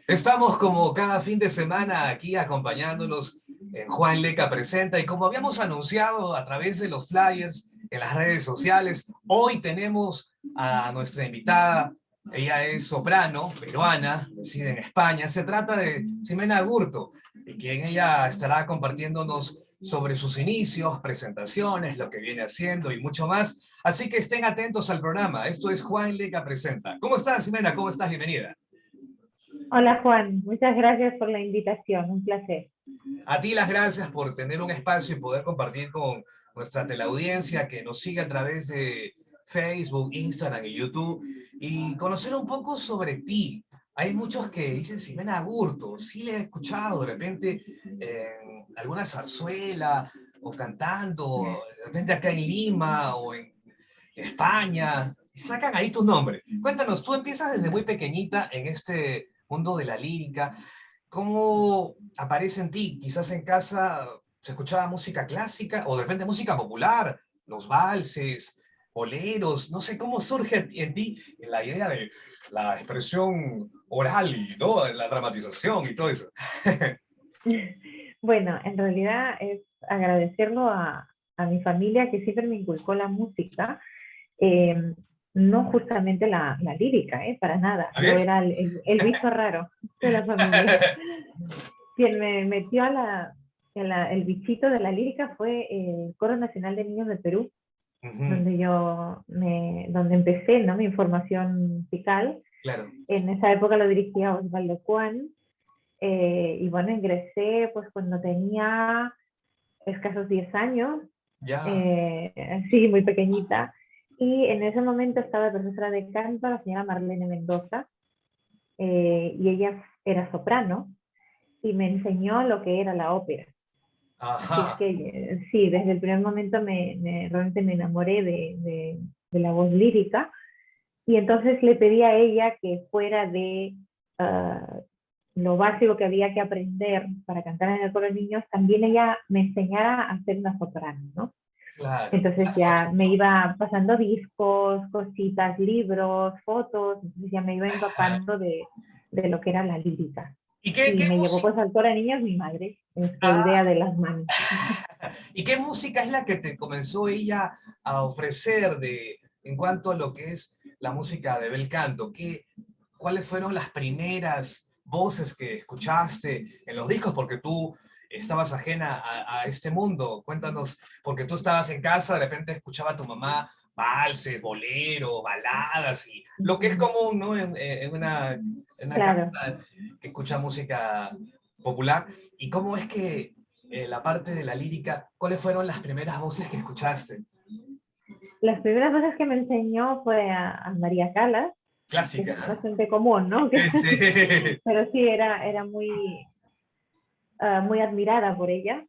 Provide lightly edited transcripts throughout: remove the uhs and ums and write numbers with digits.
Estamos como cada fin de semana aquí acompañándonos en Juan Leca Presenta, y como habíamos anunciado a través de los flyers en las redes sociales, hoy tenemos a nuestra invitada. Ella es soprano peruana, reside en España. Se trata de Ximena Agurto, y quien ella estará compartiéndonos sobre sus inicios, presentaciones, lo que viene haciendo y mucho más. Así que estén atentos al programa. Esto es Juan Leca Presenta. ¿Cómo estás, Ximena? ¿Cómo estás? Bienvenida. Hola Juan, muchas gracias por la invitación, un placer. A ti las gracias por tener un espacio y poder compartir con nuestra teleaudiencia que nos sigue a través de Facebook, Instagram y YouTube, y conocer un poco sobre ti. Hay muchos que dicen Ximena Agurto, sí le he escuchado de repente en alguna zarzuela o cantando, de repente acá en Lima o en España, y sacan ahí tu nombre. Cuéntanos, tú empiezas desde muy pequeñita en este mundo de la lírica. ¿Cómo aparece en ti? Quizás en casa se escuchaba música clásica o de repente música popular, los valses, boleros, no sé cómo surge en ti la idea de la expresión oral y ¿no? La dramatización y todo eso. Bueno, en realidad es agradecerlo a mi familia que siempre me inculcó la música, eh, no justamente la lírica, para nada. Yo ¿Ves? era el bicho raro de la familia. Quien me metió el bichito de la lírica fue el Coro Nacional de Niños de Perú, Ujú, donde empecé, ¿no? Mi formación musical. claro, En esa época lo dirigía Osvaldo Cuán. Y bueno, ingresé pues cuando tenía escasos 10 años, ya, sí, muy pequeñita, y en ese momento estaba de profesora de canto la señora Marlene Mendoza, y ella era soprano, y me enseñó lo que era la ópera. Así es ajá, que sí, desde el primer momento realmente me enamoré de la voz lírica, y entonces le pedí a ella que fuera de lo básico que había que aprender para cantar en el coro de niños, también ella me enseñara a ser una soprano, ¿no? claro, Entonces ya me iba pasando discos, cositas, libros, fotos, entonces ya me iba empapando de lo que era la lírica. ¿Y Y qué me llevó música? pues al coro de niños mi madre, por idea de las manos. ¿Y qué música es la que te comenzó ella a ofrecer en cuanto a lo que es la música de bel canto? ¿Cuáles fueron las primeras voces que escuchaste en los discos? Porque tú estabas ajena a este mundo. Cuéntanos, porque tú estabas en casa, de repente escuchaba a tu mamá valses, boleros, baladas, y lo que es común, ¿no? En una Claro. casa que escucha música popular. ¿Y cómo es que la parte de la lírica, cuáles fueron las primeras voces que escuchaste? Las primeras veces que me enseñó fue a María Calas, que Clásica, es ¿eh? bastante común, ¿no? Sí. Pero sí, era muy admirada por ella.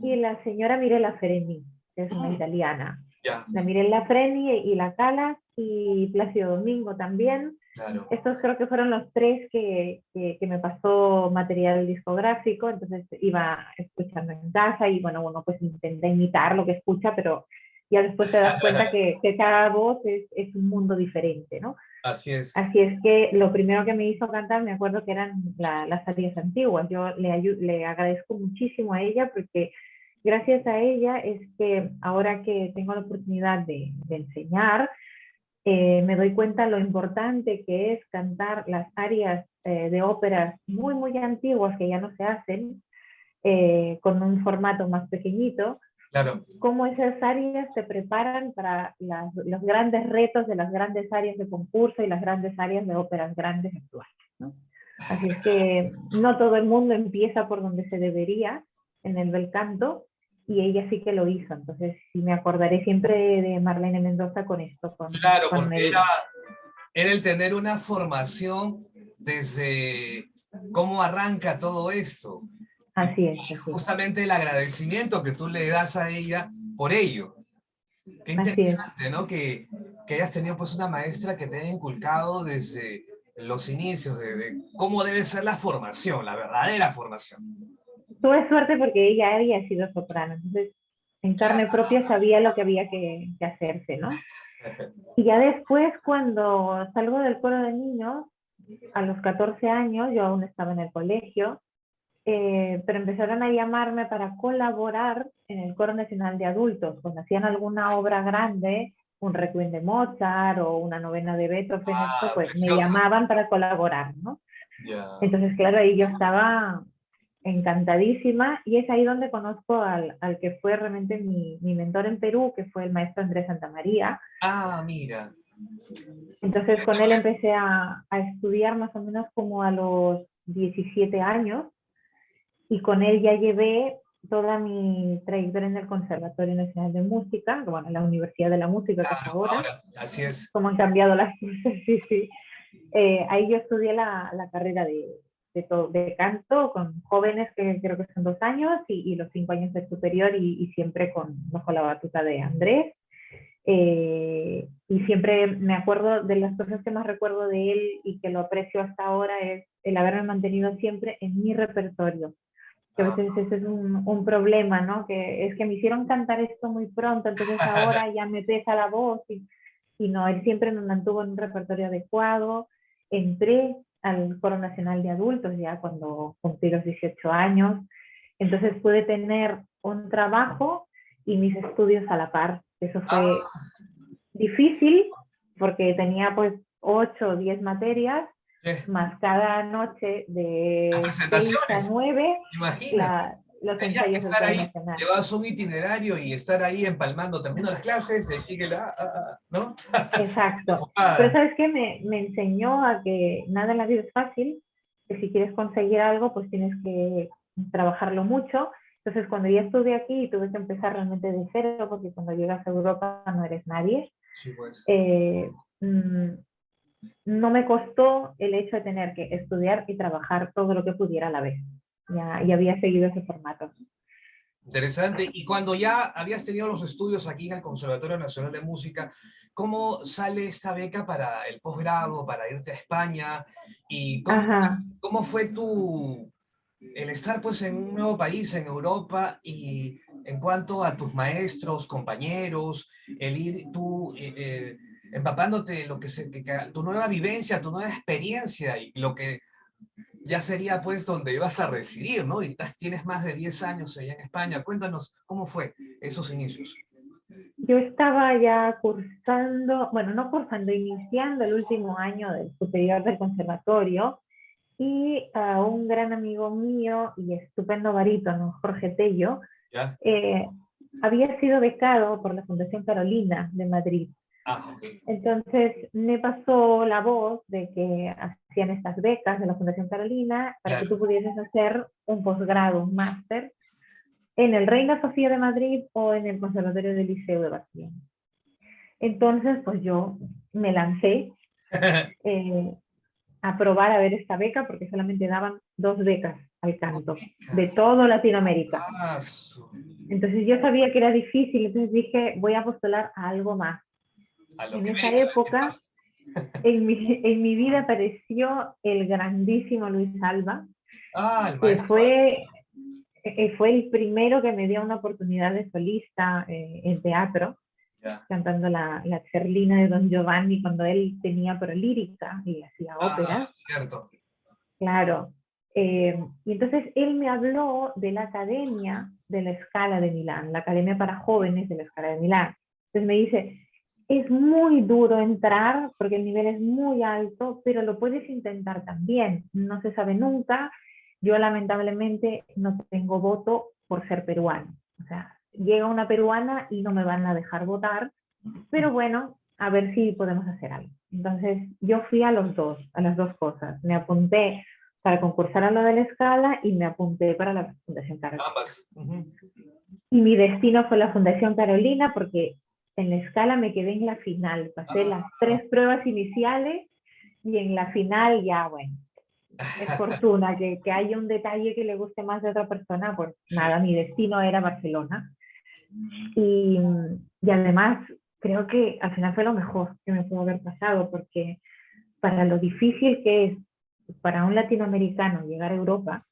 Y la señora Mirella Freni, que es una Mm, italiana. ya, La Mirella Freni y la Calas y Plácido Domingo también. claro. Estos creo que fueron los tres que me pasó material discográfico, entonces iba escuchando en casa y bueno, uno pues intenta imitar lo que escucha, pero ya después te das cuenta que cada voz es un mundo diferente, ¿no? Así es. Así es que lo primero que me hizo cantar, me acuerdo que eran las arias antiguas. Yo le agradezco muchísimo a ella porque gracias a ella es que ahora que tengo la oportunidad de enseñar, me doy cuenta lo importante que es cantar las arias de óperas muy, muy antiguas que ya no se hacen, con un formato más pequeñito, Claro. cómo esas áreas te preparan para los grandes retos de las grandes áreas de concurso y las grandes áreas de óperas grandes actuales, ¿no? Así es que no todo el mundo empieza por donde se debería en el bel canto, y ella sí que lo hizo. Entonces sí me acordaré siempre de Marlene Mendoza con esto, Claro, con porque era, el... era el tener una formación desde cómo arranca todo esto. Y, Así es, y así es. justamente el agradecimiento que tú le das a ella por ello. Qué Así es. interesante, ¿no? Que hayas tenido pues una maestra que te haya inculcado desde los inicios de cómo debe ser la formación, la verdadera formación. Tuve suerte porque ella había sido soprano, entonces en carne propia sabía lo que había que hacerse, ¿no? Y ya después, cuando salgo del coro de niños, a los 14 años, yo aún estaba en el colegio, pero empezaron a llamarme para colaborar en el Coro Nacional de Adultos. Cuando hacían alguna obra grande, un requiem de Mozart o una novena de Beethoven, esto, Ah, pues me precioso. llamaban para colaborar, ¿no? Ya. Entonces, claro, ahí yo estaba encantadísima y es ahí donde conozco al que fue realmente mi mentor en Perú, que fue el maestro Andrés Santamaría. Ah, mira. Entonces con él empecé a estudiar más o menos como a los 17 años y con él ya llevé toda mi trayectoria en el Conservatorio Nacional de Música, bueno, en la Universidad de la Música que es Claro, ahora, ahora, así es. cómo han cambiado las cosas, sí, sí. Ahí yo estudié la carrera de canto con jóvenes que creo que son 2 años y los 5 años de superior y siempre bajo la batuta de Andrés. Y siempre me acuerdo de las cosas que más recuerdo de él y que lo aprecio hasta ahora es el haberme mantenido siempre en mi repertorio. Que a Ah. veces ese es un problema, ¿no? Que es que me hicieron cantar esto muy pronto, entonces ahora ya me pesa la voz y no, él siempre me mantuvo en un repertorio adecuado. Entré al Coro Nacional de Adultos ya cuando cumplí los 18 años, entonces pude tener un trabajo y mis estudios a la par. Eso fue Ah, difícil porque tenía pues 8 o 10 materias, sí. más cada noche Las de 6 a presentaciones, 9 imagínate. los Tenías que ensayos del estar Coro ahí, Nacional. llevabas un itinerario y estar ahí empalmando también las clases, decir que ¿no? Exacto. Pero Ocupada. ¿sabes qué? Me enseñó a que nada en la vida es fácil, que si quieres conseguir algo, pues tienes que trabajarlo mucho. Entonces, cuando ya estuve aquí, tuve que empezar realmente de cero, porque cuando llegas a Europa no eres nadie. Sí, pues. Eh, mm, no me costó el hecho de tener que estudiar y trabajar todo lo que pudiera a la vez. Ya había seguido ese formato. Interesante. Y cuando ya habías tenido los estudios aquí en el Conservatorio Nacional de Música, ¿cómo sale esta beca para el posgrado, para irte a España? ¿Y Ajá. cómo fue el estar pues en un nuevo país, en Europa, y en cuanto a tus maestros, compañeros, el ir tú empapándote de lo tu nueva vivencia, tu nueva experiencia y lo que ya sería pues donde ibas a residir, ¿no? Y tienes más de 10 años allá en España. Cuéntanos cómo fue esos inicios. Yo estaba ya cursando, bueno, no cursando, iniciando el último año del superior del conservatorio y a un gran amigo mío y estupendo barítono, Jorge Tello, ¿Ya? eh, había sido becado por la Fundación Carolina de Madrid. Ah, ok. Entonces me pasó la voz de que hacían estas becas de la Fundación Carolina para que Claro. tú pudieses hacer un posgrado, un máster en el Reina Sofía de Madrid o en el Conservatorio del Liceo de Barcelona. Entonces, pues yo me lancé eh, a probar a ver esta beca porque solamente daban 2 becas al canto de todo Latinoamérica. Ah, Entonces yo sabía que era difícil, entonces dije, voy a postular a algo más. a lo En que esa venga. época, en mi vida apareció el grandísimo Luis Alba, Ah, el que maestro. fue el primero que me dio una oportunidad de solista en teatro, Ya. cantando la Cerlina de Don Giovanni cuando él tenía prolírica y hacía Ah, óperas, cierto. claro. Y entonces él me habló de la Academia de la Scala de Milán, la Academia para Jóvenes de la Scala de Milán. Entonces me dice, es muy duro entrar porque el nivel es muy alto, pero lo puedes intentar también. No se sabe nunca. Yo lamentablemente no tengo voto por ser peruano. O sea, llega una peruana y no me van a dejar votar, pero bueno, a ver si podemos hacer algo. Entonces yo fui a las dos cosas. Me apunté para concursar a lo de la Escala y me apunté para la Fundación Carolina. Ambas. Ujú. Y mi destino fue la Fundación Carolina porque en la Escala me quedé en la final. Pasé las Ah, 3 pruebas iniciales y en la final ya, bueno, es fortuna que haya un detalle que le guste más de otra persona, pues sí. nada, mi destino era Barcelona. Y además creo que al final fue lo mejor que me pudo haber pasado, porque para lo difícil que es para un latinoamericano llegar a Europa,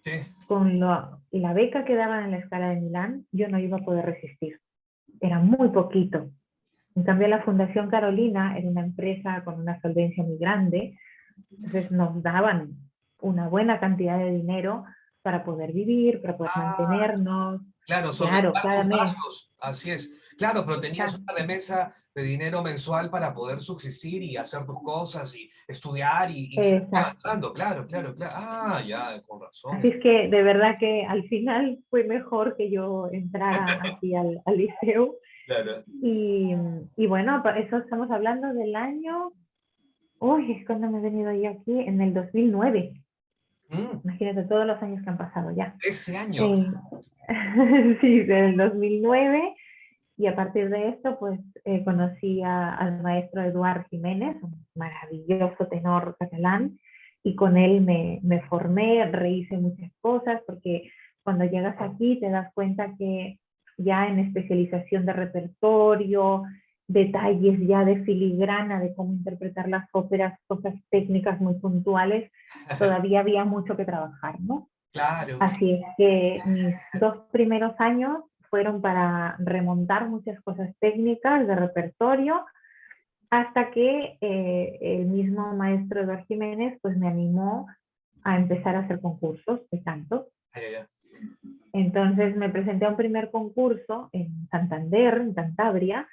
Sí. con la beca que daban en la Escala de Milán, yo no iba a poder resistir. Era muy poquito. En cambio, la Fundación Carolina era una empresa con una solvencia muy grande, entonces nos daban una buena cantidad de dinero para poder vivir, para poder Ah, mantenernos. claro, Claro, solventar cada tus mes. gastos, así es. Claro, pero tenías Exacto. una remesa de dinero mensual para poder subsistir y hacer tus cosas y estudiar y seguir Exacto. avanzando. Claro, claro, claro. Ah, ya, con Así razón. es que de verdad que al final fue mejor que yo entrara aquí al liceo. Claro. Y, y bueno, eso estamos hablando del año, uy, es cuando me he venido yo aquí, en el 2009. Mm, Imagínate todos los años que han pasado ya. ese año. Eh, sí, del 2009. Y a partir de esto, pues conocí al maestro Eduard Jiménez, un maravilloso tenor catalán, y con él me formé, rehice muchas cosas, porque cuando llegas aquí te das cuenta que ya en especialización de repertorio, detalles ya de filigrana, de cómo interpretar las óperas, cosas técnicas muy puntuales, todavía había mucho que trabajar, ¿no? Claro. Así es que mis 2 primeros años fueron para remontar muchas cosas técnicas de repertorio, hasta que el mismo maestro Eduardo Jiménez pues me animó a empezar a hacer concursos de canto. Ya, ya, ya. Entonces me presenté a un primer concurso en Santander, en Cantabria,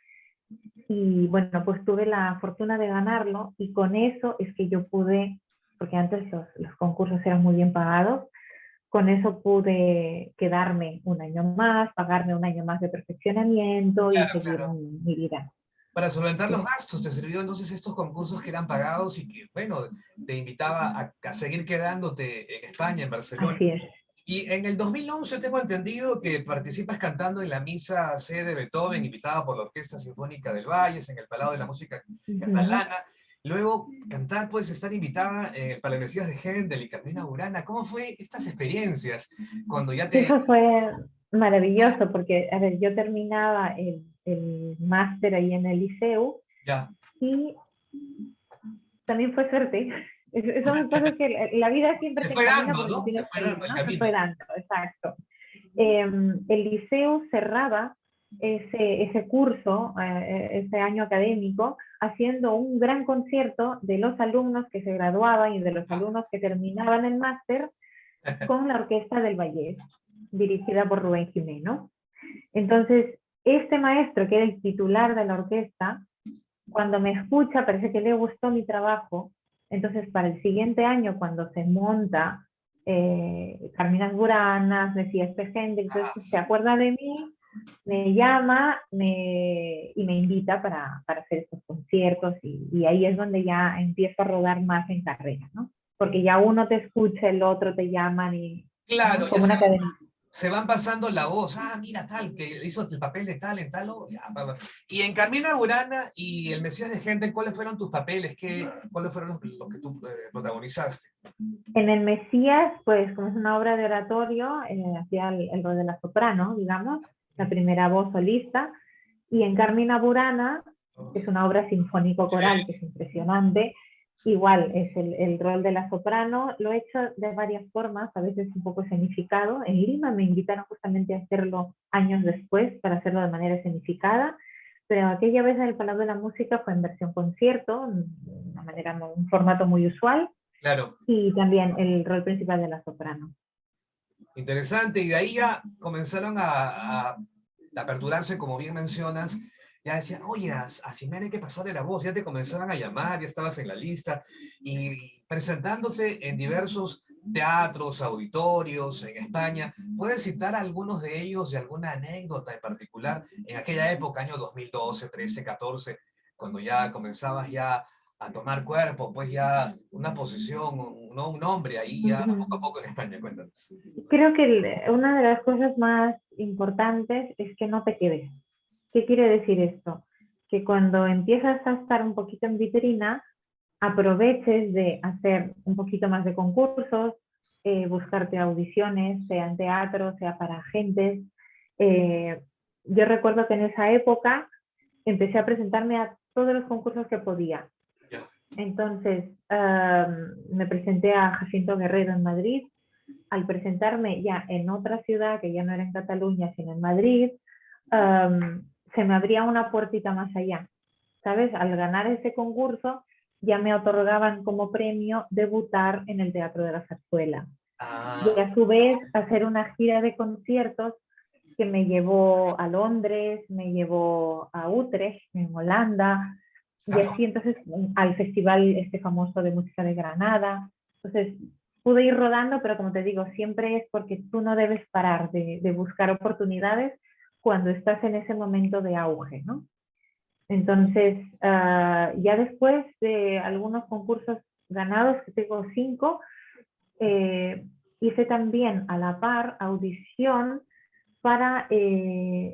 y bueno, pues tuve la fortuna de ganarlo, y con eso es que yo pude, porque antes los concursos eran muy bien pagados, con eso pude quedarme un año más, pagarme un año más de perfeccionamiento y Claro, seguir claro. mi vida. Para solventar los Sí, gastos, te sirvió entonces estos concursos que eran pagados y que, bueno, te invitaba a seguir quedándote en España, en Barcelona. así es. Y en el 2011 tengo entendido que participas cantando en la Misa C de Beethoven, invitada por la Orquesta Sinfónica del Valles, en el Palau de la Música Ujú. Catalana. Luego cantar, pues estar invitada para el Mesías de Händel y Carmina Burana. ¿Cómo fue estas experiencias cuando ya te... Eso fue maravilloso porque, a ver, yo terminaba el máster ahí en el liceo Ya, y también fue suerte. Son las cosas que la vida siempre se te fue encamina dando, por donde ¿no? Se tienes fue que ir, dando el ¿no? Se fue camino. dando, exacto. El liceo cerraba ese curso, ese año académico, haciendo un gran concierto de los alumnos que se graduaban y de los Ah, alumnos que terminaban el máster con la Orquesta del Vallés, dirigida por Rubén Jimeno. Entonces, este maestro, que era el titular de la orquesta, cuando me escucha parece que le gustó mi trabajo, entonces para el siguiente año, cuando se monta Carminas Buranas, Mesías Pejende, entonces ah, se acuerda de mí, me llama y me invita para hacer estos conciertos, y ahí es donde ya empiezo a rodar más en carrera, ¿no? Porque ya uno te escucha, el otro te llaman, y, claro, ¿no? ya Como una cadena. se van pasando la voz. Ah, mira, tal, que hizo el papel de tal en tal. Ya, Y en Carmina Burana y El Mesías de Gente, ¿cuáles fueron tus papeles? ¿Cuáles fueron los que tú protagonizaste? En el Mesías, pues como es una obra de oratorio, hacía el rol de la soprano, digamos, la primera voz solista, y en Carmina Burana, que es una obra sinfónico-coral que es impresionante, igual es el rol de la soprano. Lo he hecho de varias formas, a veces un poco escenificado. En Lima me invitaron justamente a hacerlo años después, para hacerlo de manera escenificada, pero aquella vez en el Palau de la Música fue en versión concierto, una manera, un formato muy usual, Claro, y también el rol principal de la soprano. interesante. Y de ahí ya comenzaron a aperturarse, como bien mencionas. Ya decían, oye, a Ximena hay que pasarle la voz. Ya te comenzaban a llamar, ya estabas en la lista. Y presentándose en diversos teatros, auditorios en España. ¿Puedes citar algunos de ellos de alguna anécdota en particular en aquella época, año 2012, 13, 14, cuando ya comenzabas ya a tomar cuerpo, pues ya una posición, ¿no? Un nombre ahí ya poco a poco en España? Cuéntanos. Creo que una de las cosas más importantes es que no te quedes. ¿Qué quiere decir esto? Que cuando empiezas a estar un poquito en vitrina, aproveches de hacer un poquito más de concursos, buscarte audiciones, sea en teatro, sea para agentes. Eh, yo recuerdo que en esa época empecé a presentarme a todos los concursos que podía. Ya. Entonces, me presenté a Jacinto Guerrero en Madrid. Al presentarme ya en otra ciudad, que ya no era en Cataluña, sino en Madrid, se me abría una puertita más allá. ¿sabes? Al ganar ese concurso, ya me otorgaban como premio debutar en el Teatro de la Zarzuela. Y Ah, a su vez hacer una gira de conciertos que me llevó a Londres, me llevó a Utrecht, en Holanda, y claro. así entonces al festival este famoso de música de Granada. Entonces pude ir rodando, pero como te digo, siempre es porque tú no debes parar de buscar oportunidades cuando estás en ese momento de auge, ¿no? Entonces, ya después de algunos concursos ganados, que tengo 5, eh, hice también a la par audición para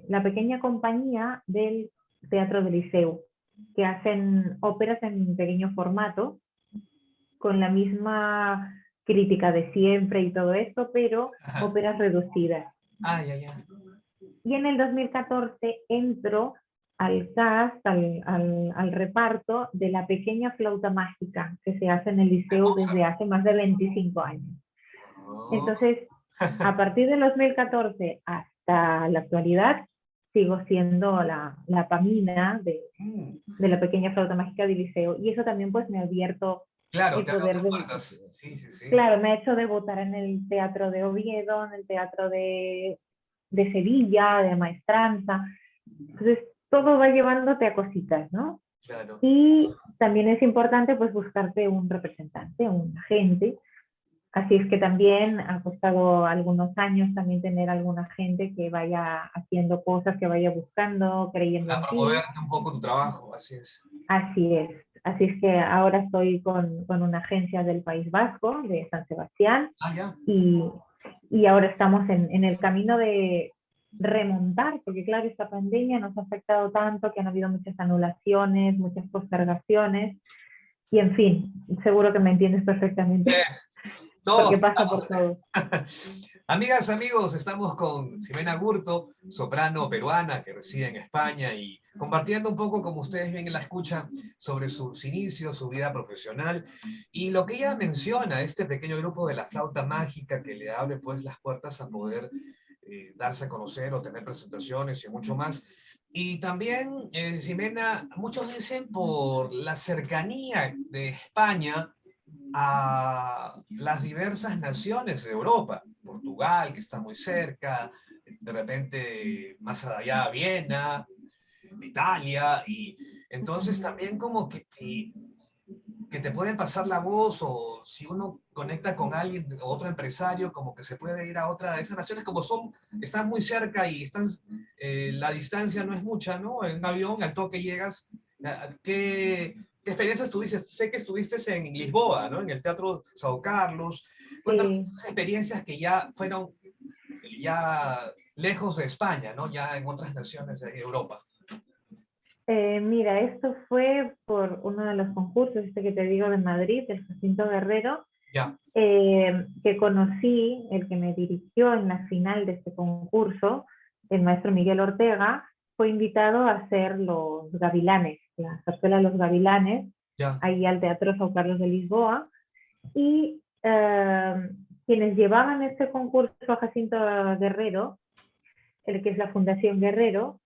la pequeña compañía del Teatro del Liceu, que hacen óperas en pequeño formato, con la misma crítica de siempre y todo esto, pero Ajá. óperas reducidas. Ah, ya, ya. Y en el 2014 entro al cast, al reparto de la pequeña flauta mágica que se hace en el Liceu Hermosa. desde hace más de 25 años. Oh. Entonces, a partir del 2014 hasta la actualidad, sigo siendo la Pamina Mm, de la pequeña flauta mágica del Liceo. Y eso también pues me ha abierto claro, el te abre poder otras de... puertas. Sí, sí, sí. Claro, me ha hecho debutar en el Teatro de Oviedo, en el Teatro de Sevilla, de Maestranza. Entonces, todo va llevándote a cositas, ¿no? Claro. Y también es importante pues buscarte un representante, un agente. Así es que también ha costado algunos años también tener alguna gente que vaya haciendo cosas, que vaya buscando, creyendo Para en ti. promoverte un poco tu trabajo, así es. Así es. Así es que ahora estoy con una agencia del País Vasco, de San Sebastián, Ah, ya. y, y ahora estamos en el camino de remontar, porque claro, esta pandemia nos ha afectado tanto que han habido muchas anulaciones, muchas postergaciones, y en fin, seguro que me entiendes perfectamente, Eh, todos porque pasa por todo. Amigas, amigos, estamos con Ximena Gurto, soprano peruana que reside en España y compartiendo un poco, como ustedes ven en la escucha, sobre sus inicios, su vida profesional y lo que ella menciona, este pequeño grupo de la flauta mágica que le abre pues las puertas a poder darse a conocer o tener presentaciones y mucho más. Y también, Ximena, muchos dicen por la cercanía de España a las diversas naciones de Europa, Portugal, que está muy cerca, de repente más allá Viena, Italia, y entonces también como que te pueden pasar la voz o si uno conecta con alguien, otro empresario, como que se puede ir a otra de esas naciones, como son, están muy cerca y están, la distancia no es mucha, ¿no? En un avión, al toque llegas. ¿Qué experiencias tuviste? Sé que estuviste en Lisboa, ¿no? En el Teatro Sao Carlos. Cuéntame Sí. esas experiencias que ya fueron ya lejos de España, ¿no? Ya en otras naciones de Europa. Mira, esto fue por uno de los concursos, este que te digo de Madrid, el Jacinto Guerrero, Ya, que conocí, el que me dirigió en la final de este concurso, el maestro Miguel Ortega, fue invitado a hacer los Gavilanes, la zarzuela Los Gavilanes, ya, ahí al Teatro São Carlos de Lisboa, y quienes llevaban este concurso a Jacinto Guerrero, el que es la Fundación Guerrero,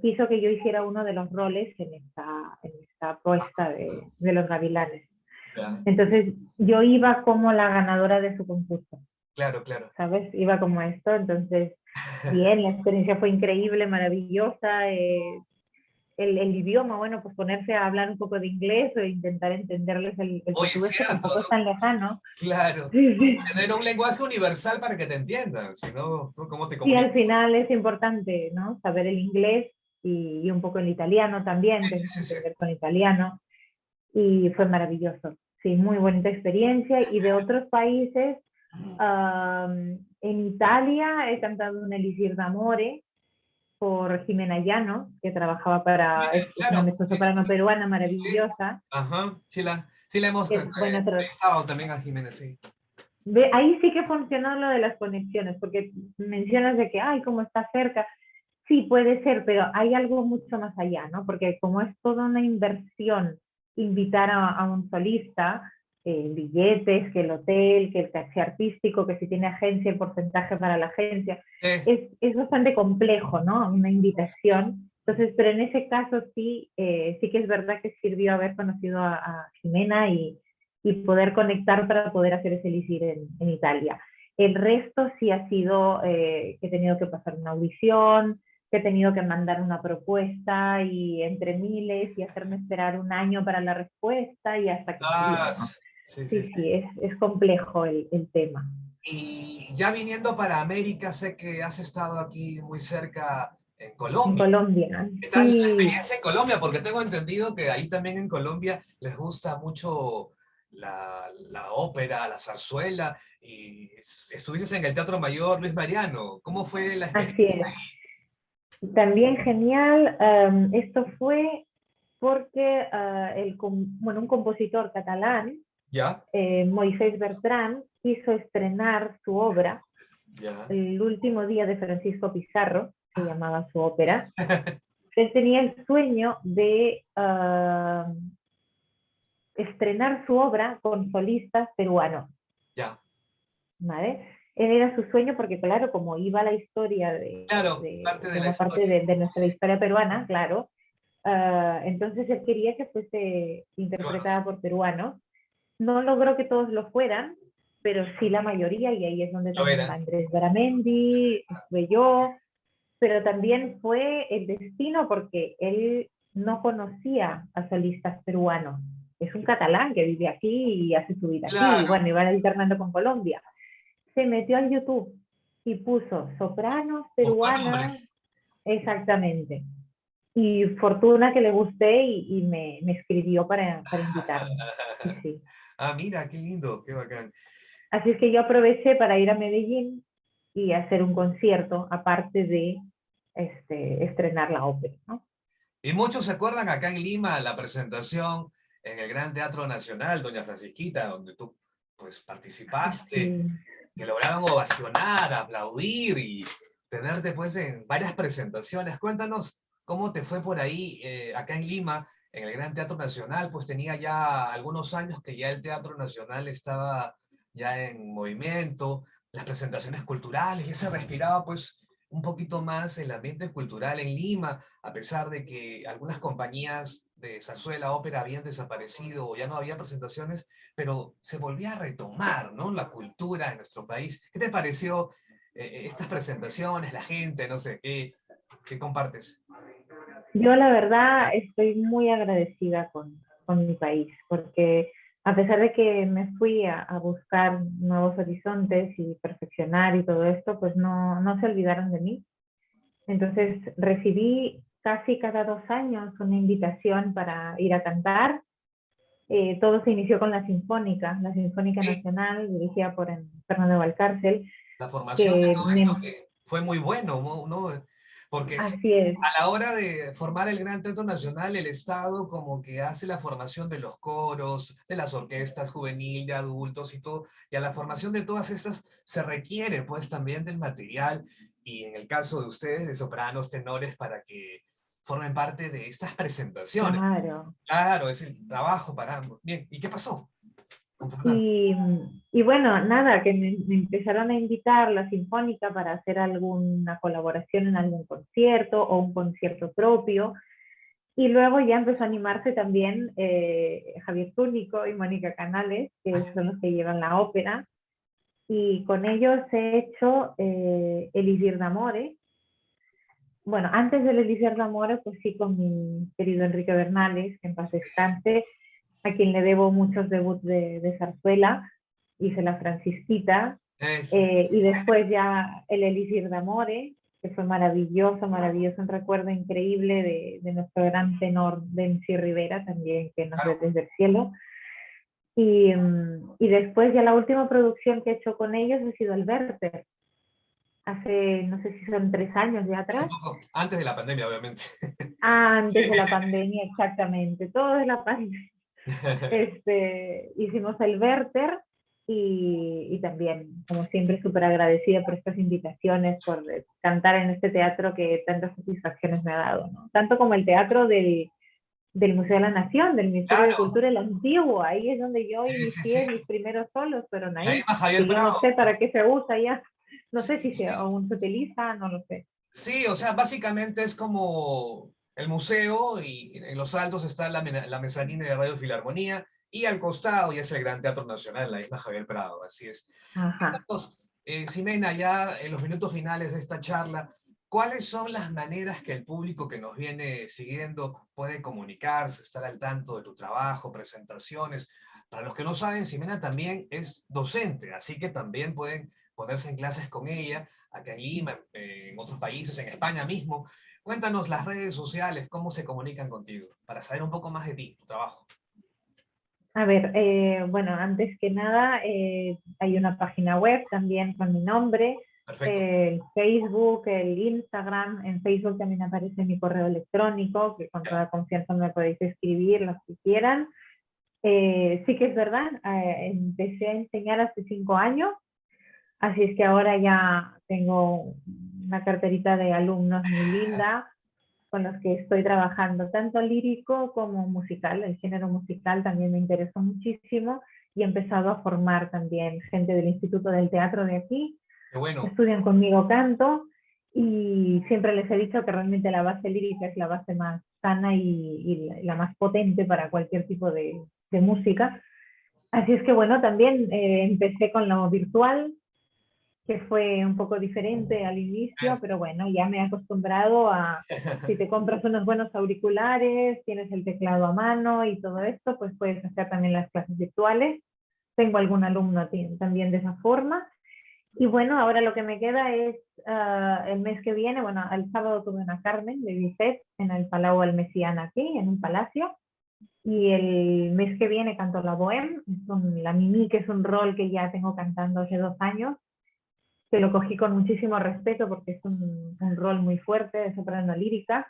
quiso que yo hiciera uno de los roles en esta puesta de los gavilanes. ya. Entonces yo iba como la ganadora de su concurso, Claro, claro. ¿sabes? Iba como esto, entonces bien, la experiencia fue increíble, maravillosa. El idioma, bueno, pues ponerse a hablar un poco de inglés o intentar entenderles el Oye, es portugués, que cierto, tampoco es ¿no? tan lejano. Claro. Sí, sí. Tener un lenguaje universal para que te entiendan, si no, ¿tú ¿cómo te Sí, comunicas? al final es importante, ¿no? Saber el inglés y un poco el italiano también, Sí, tengo que sí, sí. entender con italiano. Y fue maravilloso. Sí, muy bonita experiencia. Y de otros países, en Italia he cantado un Elisir d'Amore por Jimena Llanos, que trabajaba para, es una Claro, sí, mezzosoprano peruana sí, sí. maravillosa, Ajá, sí la hemos que es buena entrevistado también a Jiménez, sí. ahí sí que funcionó lo de las conexiones, porque mencionas de que, ay, como está cerca. Sí, puede ser, pero hay algo mucho más allá, ¿no? Porque como es toda una inversión invitar a un solista, billetes, que el hotel, que el taxi artístico, que si tiene agencia, el porcentaje para la agencia, Eh, es bastante complejo, ¿no? Una invitación. Entonces, pero en ese caso sí, sí que es verdad que sirvió haber conocido a Jimena y poder conectar para poder hacer ese elixir en Italia. El resto sí ha sido que he tenido que pasar una audición, que he tenido que mandar una propuesta y entre miles y hacerme esperar un año para la respuesta y hasta que salió, Ah, ¿no? sí, sí, Sí, sí. sí, es complejo el tema. Y ya viniendo para América, sé que has estado aquí muy cerca en En Colombia. Colombia, ¿Qué tal la sí, experiencia en Colombia? Porque tengo entendido que ahí también en Colombia les gusta mucho la ópera, la zarzuela, y estuviste en el Teatro Mayor Luis Mariano. ¿Cómo fue la así experiencia? es. También genial, esto fue porque bueno, un compositor catalán, ¿Ya? Moisés Bertrán, quiso estrenar su obra ¿Ya? El último día de Francisco Pizarro, se llamaba su ópera. Él tenía el sueño de estrenar su obra con solistas peruanos, ¿Ya? ¿vale? Él era su sueño porque, claro, como iba la historia Claro, parte de la una parte historia. de nuestra historia peruana, claro, entonces él quería que fuese interpretada por peruanos. No logró que todos lo fueran, pero sí la mayoría, y ahí es donde Lo también era. va Andrés Garamendi, estuve yo, pero también fue el destino porque él no conocía a solistas peruanos. Es un catalán que vive aquí y hace su vida aquí, y Claro, bueno, y van alternando con Colombia. Se metió al YouTube y puso sopranos buscó nombre. peruanas, exactamente. Y fortuna que le gusté y me escribió para invitarme. Sí, sí. Ah, mira, qué lindo, qué bacán. Así es que yo aproveché para ir a Medellín y hacer un concierto, aparte de estrenar la ópera, ¿no? Y muchos se acuerdan acá en Lima la presentación en el Gran Teatro Nacional, Doña Francisquita, donde tú pues participaste, Sí. que lograron ovacionar, aplaudir y tenerte pues en varias presentaciones. Cuéntanos cómo te fue por ahí acá en Lima, en el Gran Teatro Nacional, pues tenía ya algunos años que ya el Teatro Nacional estaba ya en movimiento, las presentaciones culturales, ya se respiraba pues un poquito más el ambiente cultural en Lima, a pesar de que algunas compañías de zarzuela, ópera habían desaparecido o ya no había presentaciones, pero se volvía a retomar, ¿no? La cultura en nuestro país. ¿Qué te pareció estas presentaciones, la gente, no sé, qué compartes? Yo la verdad estoy muy agradecida con mi país, porque a pesar de que me fui a buscar nuevos horizontes y perfeccionar y todo esto, pues no se olvidaron de mí. Entonces recibí casi cada 2 años una invitación para ir a cantar. Todo se inició con la Sinfónica Sí, Nacional, dirigida por Fernando Valcárcel, la formación de que todo esto que fue muy bueno, ¿no? Porque así es, a la hora de formar el Gran Teatro Nacional, el Estado como que hace la formación de los coros, de las orquestas juvenil, de adultos y todo, y a la formación de todas esas se requiere pues también del material, y en el caso de ustedes, de sopranos, tenores, para que formen parte de estas presentaciones. claro. Claro, es el trabajo para ambos. Bien, ¿y qué pasó con Fernando? Y, y bueno, nada, que me empezaron a invitar la Sinfónica para hacer alguna colaboración en algún concierto o un concierto propio. Y luego ya empezó a animarse también Javier Zúñigo y Mónica Canales, que son los que llevan la ópera. Y con ellos he hecho Elisir d'Amore. Bueno, antes del Elisir d'Amore, pues sí, con mi querido Enrique Bernales, que en paz descanse, a quien le debo muchos debuts de zarzuela, hice la Francisquita, Eso. y después ya el Elixir de Amore, que fue maravilloso, maravilloso, un recuerdo increíble de nuestro gran tenor Dency Rivera, también que nos ve Claro. desde el cielo. Y después ya la última producción que he hecho con ellos ha sido el Werther, hace no sé si son 3 años ya Un atrás, poco antes de la pandemia, obviamente. antes de la pandemia, exactamente, todo de la pandemia. Hicimos el Werther y también, como siempre, súper agradecida por estas invitaciones, por cantar en este teatro que tantas satisfacciones me ha dado, ¿no? Tanto como el teatro del Museo de la Nación, del Ministerio de Claro, Cultura, el antiguo, ahí es donde yo sí, sí, sí. inicié mis primeros solos, pero Y ahí ahí, va Javier que yo no Prado. sé para qué se usa ya, no Sí, sé si sí. aún se utiliza, no lo sé. Sí, o sea, básicamente es como el museo y en los altos está la mezanina de Radio Filarmonía y al costado ya es el Gran Teatro Nacional, la misma Javier Prado, así es. Ajá. Cuéntanos, Ximena, ya en los minutos finales de esta charla, ¿cuáles son las maneras que el público que nos viene siguiendo puede comunicarse, estar al tanto de tu trabajo, presentaciones? Para los que no saben, Ximena también es docente, así que también pueden ponerse en clases con ella, acá en Lima, en otros países, en España mismo. Cuéntanos las redes sociales, cómo se comunican contigo, para saber un poco más de ti, tu trabajo. A ver, bueno, antes que nada, hay una página web también con mi nombre, Perfecto. el Facebook, el Instagram. En Facebook también aparece mi correo electrónico, que con Ya. toda confianza me podéis escribir lo que quieran. Sí que es verdad, empecé a enseñar hace 5 años, así es que ahora ya tengo una carterita de alumnos muy linda con los que estoy trabajando, tanto lírico como musical. El género musical también me interesó muchísimo y he empezado a formar también gente del Instituto del Teatro de aquí, Qué bueno. estudian conmigo canto y siempre les he dicho que realmente la base lírica es la base más sana y la más potente para cualquier tipo de música. Así es que bueno, también empecé con lo virtual, que fue un poco diferente al inicio, pero bueno, ya me he acostumbrado a, si te compras unos buenos auriculares, tienes el teclado a mano y todo esto, pues puedes hacer también las clases virtuales. Tengo algún alumno también de esa forma. Y bueno, ahora lo que me queda es el mes que viene, bueno, el sábado tuve una Carmen de Bizet en el Palau Almesiana aquí, en un palacio, y el mes que viene canto la Bohème, la Mimi, que es un rol que ya tengo cantando hace 2 años, que lo cogí con muchísimo respeto porque es un rol muy fuerte de soprano lírica.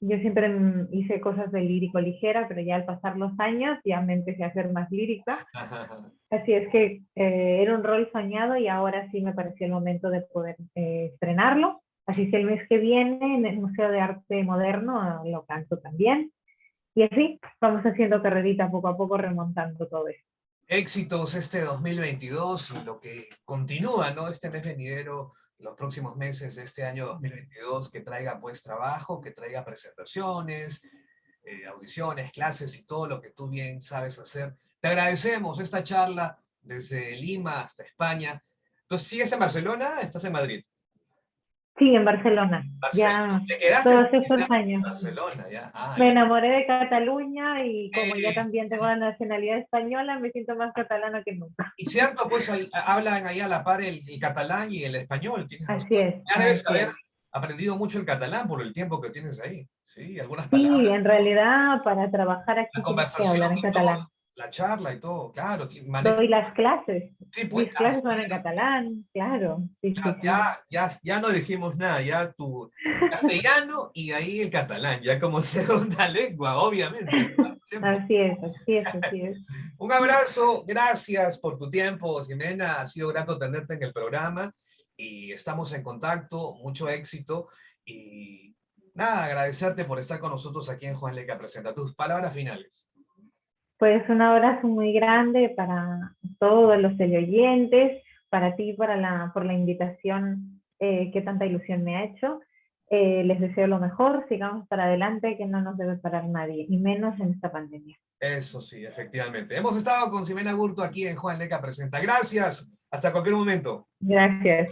Yo siempre hice cosas de lírico ligera, pero ya al pasar los años ya me empecé a hacer más lírica. Así es que era un rol soñado y ahora sí me pareció el momento de poder estrenarlo. Así que el mes que viene en el Museo de Arte Moderno lo canto también. Y así vamos haciendo carrerita poco a poco remontando todo esto. Éxitos este 2022 y lo que continúa, ¿no? Este mes venidero, los próximos meses de este año 2022, que traiga pues trabajo, que traiga presentaciones, audiciones, clases y todo lo que tú bien sabes hacer. Te agradecemos esta charla desde Lima hasta España. Entonces, ¿sigues en Barcelona? ¿Estás en Madrid? Sí, en Barcelona, Barcelona. ya ¿Te quedaste todos en estos años. Barcelona? Ya. Ah, Me ya. enamoré de Cataluña y como ya Eh, también tengo la nacionalidad española, me siento más catalana que nunca. Y cierto, pues hablan ahí a la par el catalán y el español, tienes razón. Así es, Ya debes así haber es. aprendido mucho el catalán por el tiempo que tienes ahí. Sí, algunas Sí, palabras, en realidad para trabajar la aquí tienes que conversación hablar en y todo, catalán. la charla y todo, claro, manejas. Doy las clases. Sí, pues, Mis clases son en catalán, claro. Sí, sí, sí. ya no dijimos nada, ya tu castellano y ahí el catalán, ya como segunda lengua, obviamente. Siempre. Así es, así es, así es. Un abrazo, gracias por tu tiempo, Ximena, ha sido grato tenerte en el programa y estamos en contacto, mucho éxito y nada, agradecerte por estar con nosotros aquí en Juan Leca Presenta. Tus palabras finales. Pues un abrazo muy grande para todos los teleoyentes, para ti por la invitación que tanta ilusión me ha hecho. Les deseo lo mejor, sigamos para adelante, que no nos debe parar nadie, y menos en esta pandemia. Eso sí, efectivamente. Hemos estado con Ximena Gurto aquí en Juan Leca Presenta. Gracias, hasta cualquier momento. Gracias.